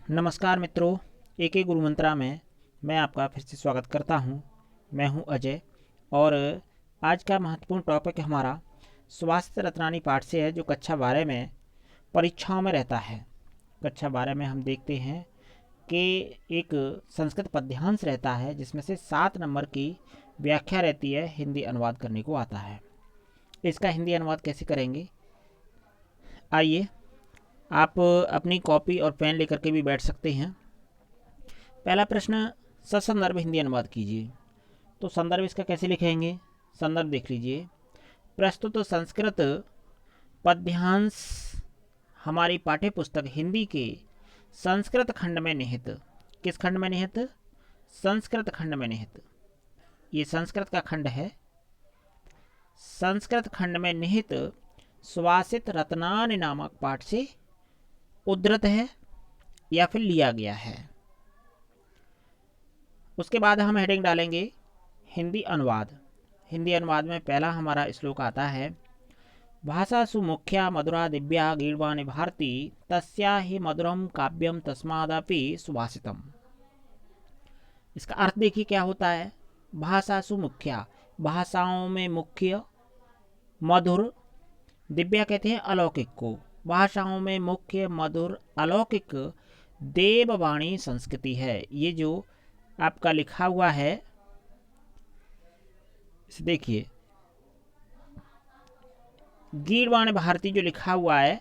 नमस्कार मित्रों, एक गुरु मंत्रा में मैं आपका फिर से स्वागत करता हूं। मैं हूं अजय और आज का महत्वपूर्ण टॉपिक हमारा स्वास्थ्य रत्नानी पाठ से है, जो कक्षा 12 में परीक्षाओं में रहता है। कक्षा 12 में हम देखते हैं कि एक संस्कृत पद्यांश रहता है, जिसमें से 7 नंबर की व्याख्या रहती है, हिंदी अनुवाद करने को आता है। इसका हिंदी अनुवाद कैसे करेंगे, आइए आप अपनी कॉपी और पेन लेकर के भी बैठ सकते हैं। पहला प्रश्न, ससंदर्भ हिंदी अनुवाद कीजिए। तो संदर्भ इसका कैसे लिखेंगे, संदर्भ देख लीजिए। प्रस्तुत संस्कृत पद्यांश हमारी पाठ्य पुस्तक हिंदी के संस्कृत खंड में निहित, किस खंड में निहित, संस्कृत खंड में निहित, ये संस्कृत का खंड है, संस्कृत खंड में निहित स्वासित रत्नानि नामक पाठ से उद्धृत है या फिर लिया गया है। उसके बाद हम हेडिंग डालेंगे हिंदी अनुवाद। हिंदी अनुवाद में पहला हमारा श्लोक आता है, भाषासु मुख्या मधुरा दिव्या गीर्वाणी भारती तस्या ही मधुरम काव्यम तस्मादपि सुभाषितम। इसका अर्थ देखिए क्या होता है। भाषासु मुख्या, भाषाओं में मुख्य, मधुर, दिव्या कहते हैं अलौकिक को, भाषाओं में मुख्य मधुर अलौकिक देववाणी संस्कृति है। ये जो आपका लिखा हुआ है इसे देखिए, गीर्वाण भारती जो लिखा हुआ है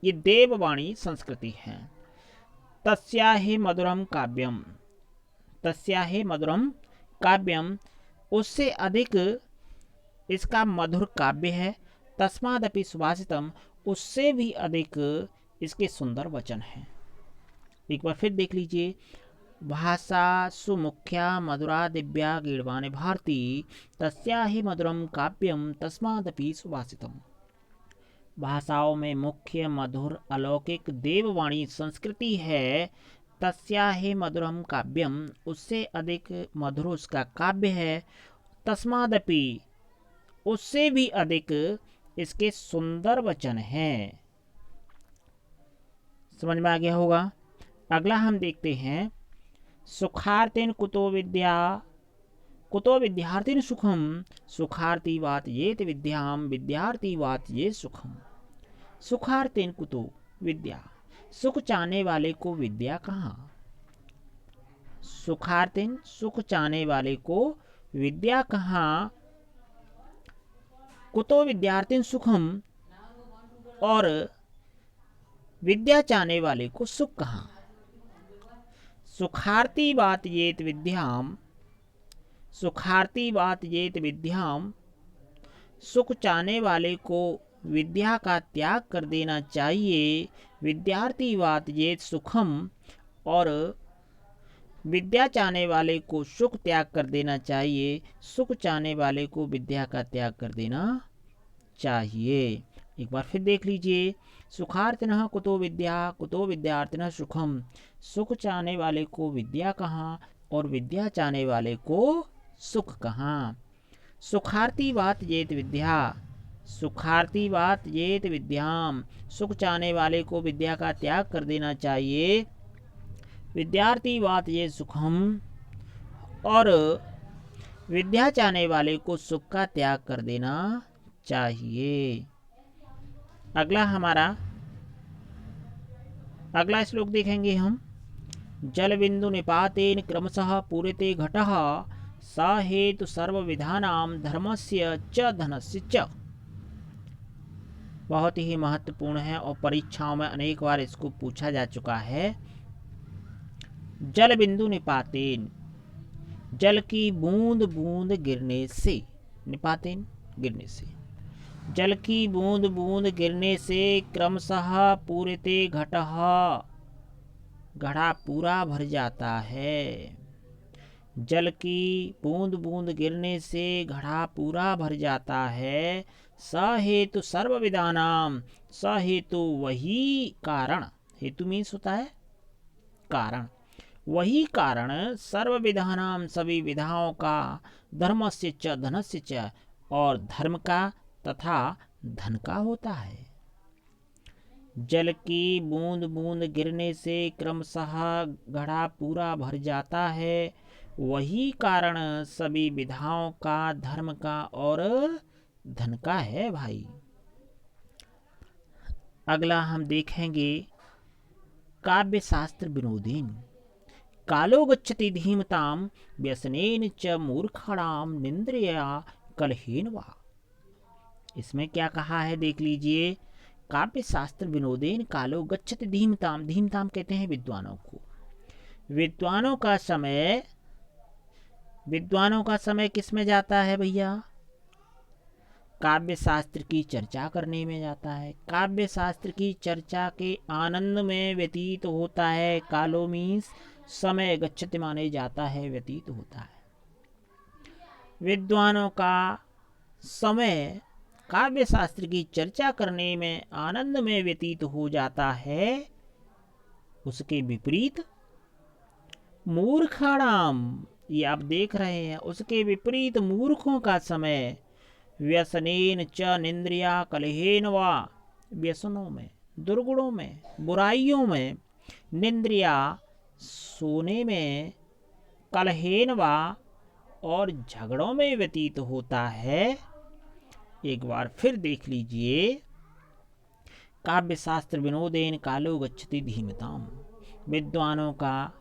ये देववाणी संस्कृति है। तस्या ही मधुरम काव्यम, तस्या ही मधुरम काव्यम, उससे अधिक इसका मधुर काव्य है। तस्मादपि सुभाषितम, उससे भी अधिक इसके सुंदर वचन हैं। एक बार फिर देख लीजिए, भाषा सुमुख्या मधुरा दिव्या गीर्वाणी भारती तस्या ही मधुरम काव्यम तस्मादपि सुभाषितम। भाषाओं में मुख्य मधुर अलौकिक देववाणी संस्कृति है। तस्या ही मधुरम काव्यम, उससे अधिक मधुर उसका काव्य है। तस्मादपि, उससे भी अधिक इसके सुंदर वचन हैं। समझ में आ गया होगा। अगला हम देखते हैं, सुखार्थिन कुतो विद्या, कुतो विद्यार्थिन सुखम, सुखार्थी वात येत विद्याम, विद्यार्थी वात ये सुखम। सुखार्थिन कुतो विद्या, सुख चाहने वाले को विद्या कहाँ। सुखार्थिन, सुख चाहने वाले को विद्या कहाँ। कुतो विद्यार्थिन सुखम, और विद्या चाहने वाले को सुख कहाँ। सुखार्थी बात येत विद्याम, सुखार्थी बात येत विद्याम, सुख चाहने वाले को विद्या का त्याग कर देना चाहिए। विद्यार्थी बात येत सुखम, और विद्या चाहने वाले को सुख त्याग कर देना चाहिए। सुख चाहने वाले को विद्या का त्याग कर देना चाहिए। एक बार फिर देख लीजिए, सुखार्थिनः कुतो विद्या, कुतो विद्यार्थिनः सुखम, सुख चाहने वाले को विद्या कहाँ और विद्या चाहने वाले को सुख कहाँ। सुखार्थी बात येत विद्या, सुखार्थी बात येत विद्याम, सुख चाहने वाले को विद्या का त्याग कर देना चाहिए। विद्यार्थी बात ये सुखम, और विद्या चाहने वाले को सुख का त्याग कर देना चाहिए। अगला हमारा अगला श्लोक देखेंगे हम, जल बिंदु निपातेन क्रमशः पूरिते घटः स हेतु सर्व विधानाम धर्मस्य च धनस्य च। बहुत ही महत्वपूर्ण है और परीक्षाओं में अनेक बार इसको पूछा जा चुका है। जल बिंदु निपातेन, जल की बूंद बूंद गिरने से, निपातेन गिरने से, जल की बूंद बूंद गिरने से क्रमशः पूरिते घटः, घड़ा पूरा भर जाता है। जल की बूंद बूंद गिरने से घड़ा पूरा भर जाता है। स हेतु सर्व विधानाम, स हेतु वही कारण, हेतु मीन्स होता है कारण, वही कारण सर्व विधानाम सभी विधाओं का, धर्मस्य च धनस्य च, और धर्म का तथा धन का होता है। जल की बूंद बूंद गिरने से क्रमशः घड़ा पूरा भर जाता है, वही कारण सभी विधाओं का, धर्म का और धन का है भाई। अगला हम देखेंगे काव्य शास्त्र विनोदेन। कालो गच्छति धीमताम व्यसनेन च मूर्खाणाम निंद्रिया कलहेन वा। इसमें क्या कहा है देख लीजिए। काव्य शास्त्र विनोदेन कालो गच्छति धीमताम, धीमताम कहते हैं विद्वानों को। विद्वानों का समय किस में जाता है भैया? काव्य शास्त्र की चर्चा करने में जाता है। काव्य शास्त्र की चर्चा के आनंद में व्यतीत होता है। कालो मीन्स समय, गच्छति माने जाता है, व्यतीत होता है। विद्वानों का समय काव्य शास्त्र की चर्चा करने में, आनंद में व्यतीत हो जाता है। उसके विपरीत मूर्खाणाम, ये आप देख रहे हैं, उसके विपरीत मूर्खों का समय व्यसनेन च निंद्रिया कलहेन वा, व्यसनों में, दुर्गुणों में, बुराइयों में, निंद्रिया सोने में, कलहेन वा और झगड़ों में व्यतीत होता है। एक बार फिर देख लीजिए। काव्य शास्त्र विनोदेन कालो गच्छति धीमताम। विद्वानों का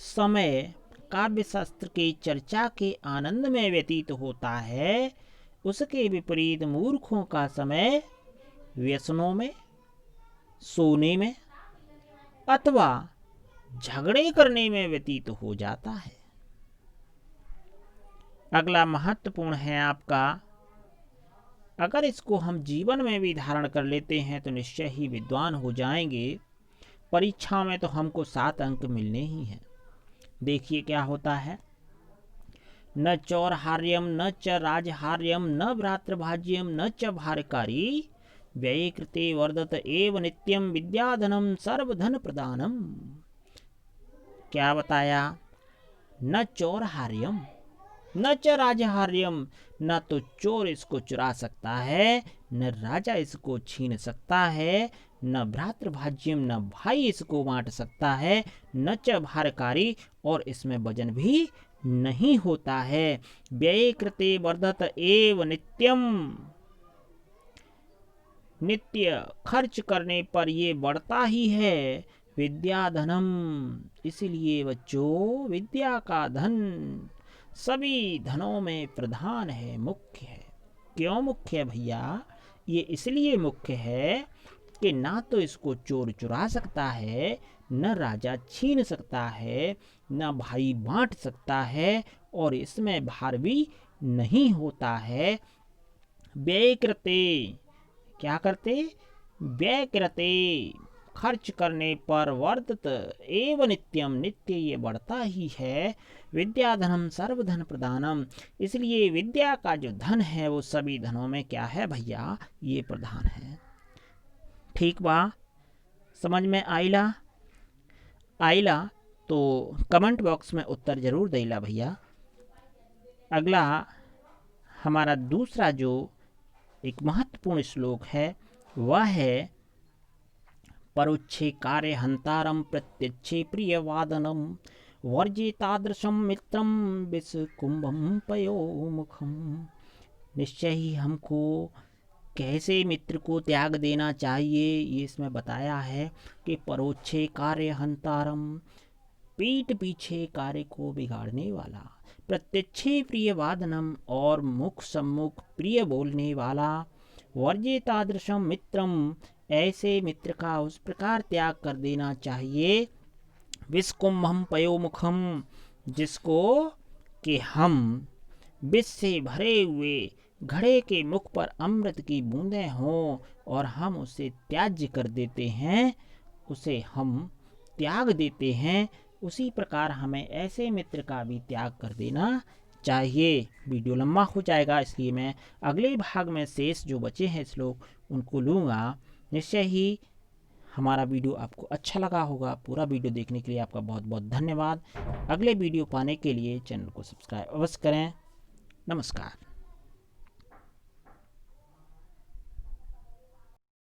समय काव्य शास्त्र की चर्चा के आनंद में व्यतीत होता है। उसके विपरीत मूर्खों का समय व्यसनों में, सोने में अथवा झगड़े करने में व्यतीत हो जाता है। अगला महत्वपूर्ण है आपका, अगर इसको हम जीवन में भी धारण कर लेते हैं तो निश्चय ही विद्वान हो जाएंगे। परीक्षा में तो हमको 7 अंक मिलने ही हैं। देखिए क्या होता है। न चौरहार्यम न च राजहार्यम न भ्रातृभाज्यम न च भारकारी व्यय कृते वर्धत एव नित्यम विद्याधनम सर्वधन प्रदानम। क्या बताया? न चौरहार्यम न च राजहार्यम, न तो चोर इसको चुरा सकता है, न राजा इसको छीन सकता है, न भ्रातृभाज्यम, न भाई इसको बांट सकता है, न च भारकारी, और इसमें वजन भी नहीं होता है। व्यय कृते वर्धत एव नित्यम, नित्य खर्च करने पर ये बढ़ता ही है। विद्याधनम, इसलिए बच्चों विद्या का धन सभी धनों में प्रधान है, मुख्य है। क्यों मुख्य है भैया? ये इसलिए मुख्य है कि ना तो इसको चोर चुरा सकता है, न राजा छीन सकता है, न भाई बांट सकता है, और इसमें भार भी नहीं होता है। व्यय कृते, क्या करते? व्यय कृते, खर्च करने पर वर्धत एव नित्यम, नित्य ये बढ़ता ही है। विद्याधनम सर्वधन प्रदानम, इसलिए विद्या का जो धन है वो सभी धनों में क्या है भैया? ये प्रधान है। ठीक बा? समझ में आइला? तो कमेंट बॉक्स में उत्तर जरूर देला भैया। अगला हमारा दूसरा जो एक महत्वपूर्ण श्लोक है वह है परोक्षे कार्य हंतारम प्रत्यक्षे प्रिय वादनम वर्जे तादृशम मित्रम विष कुंभम पयो मुखम। निश्चय ही हमको कैसे मित्र को त्याग देना चाहिए ये इसमें बताया है कि परोक्षे कार्य हंतारम, पीठ पीछे कार्य को बिगाड़ने वाला, प्रत्यक्षे प्रिय वादनम, और मुख सम्मुख प्रिय बोलने वाला, वर्जे तादृशम मित्रम, ऐसे मित्र का उस प्रकार त्याग कर देना चाहिए। विषकुंभम पयोमुखम, जिसको कि हम विष से भरे हुए घड़े के मुख पर अमृत की बूंदें हों और हम उसे त्याज्य कर देते हैं, उसे हम त्याग देते हैं, उसी प्रकार हमें ऐसे मित्र का भी त्याग कर देना चाहिए। वीडियो लंबा हो जाएगा, इसलिए मैं अगले भाग में शेष जो बचे हैं श्लोक उनको लूँगा। निश्चय ही हमारा वीडियो आपको अच्छा लगा होगा। पूरा वीडियो देखने के लिए आपका बहुत बहुत धन्यवाद। अगले वीडियो पाने के लिए चैनल को सब्सक्राइब अवश्य करें। नमस्कार।